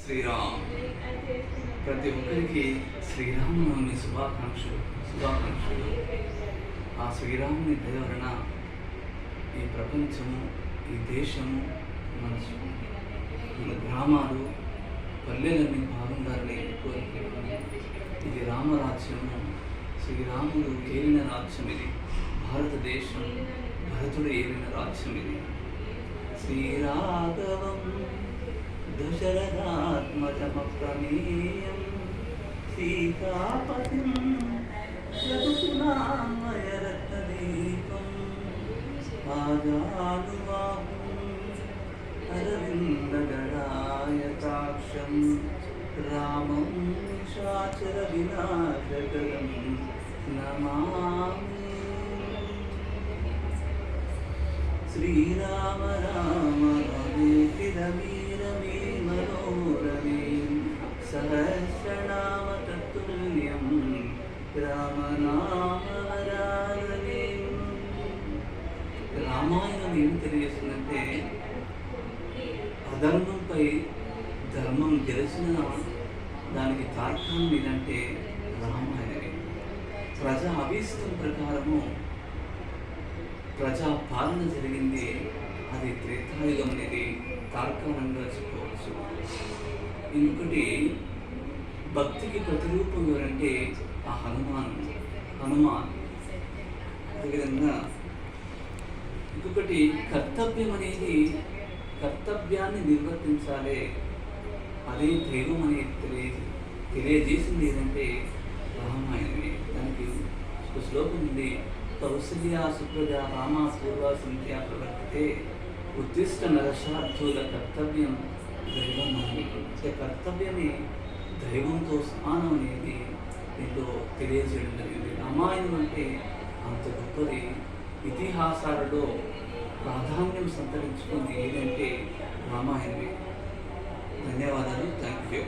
శ్రీరామ్. ప్రతి ఒక్కరికి శ్రీరామనవమి శుభాకాంక్షలు. ఆ శ్రీరాముని దయ వలన ఈ ప్రపంచము, ఈ దేశము, మన గ్రామాలు, పల్లెలన్నీ బాగుండాలని కోరుకుంటున్నాను. ఇది రామరాజ్యము, శ్రీరాముడు ఏలిన రాజ్యం ఇది. భారతదేశం భరతుడు ఏలిన రాజ్యం ఇది. శ్రీరాఘవం దశరథాత్మజమప్రమేయం సీతాపతిం రఘుకులామయరత్నదీపం ఆజానుబాహుం అరవిందగణాయతాక్షం రామం నిశాచర వినాశకరం నమామి. శ్రీరామ రామ రమేతి రమే రమే మనోరమే సహస్రనామ తత్తుల్యం రామనామవరాననే. రామాయణం ఏం తెలియజేస్తుందంటే, అధర్మంపై ధర్మం గెలిచిన దానికి తార్కాణం ఏంటంటే రామాయణమే. ప్రజా అభీష్టం ప్రకారము ప్రజా పాలన జరిగింది. అది త్రేతాయుగం అనేది తార్కాణంగా చెప్పుకోవచ్చు. ఇంకొకటి భక్తికి ప్రతిరూపం ఎవరంటే ఆ హనుమాన్. అదేవిధంగా ఇంకొకటి కర్తవ్యం అనేది, కర్తవ్యాన్ని నిర్వర్తించాలి, అదే దైవం అనేది తెలియజేసింది ఏదంటే రామాయణమే. దానికి ఒక శ్లోకం ఉంది, కౌసల్యా సుప్రజా రామా పూర్వ సంధ్యా ప్రవర్తితే ఉద్దిష్ట నరశార్థుల కర్తవ్యం దైవం అని. అంటే కర్తవ్యమే దైవంతో సమానం అనేది దీంట్లో తెలియజేయడం జరిగింది. రామాయణం అంటే అంత గొప్పది. ఇతిహాసాలలో ప్రాధాన్యం సంతరించుకుంది ఏదంటే రామాయణమే. ధన్యవాదాలు. Thank you.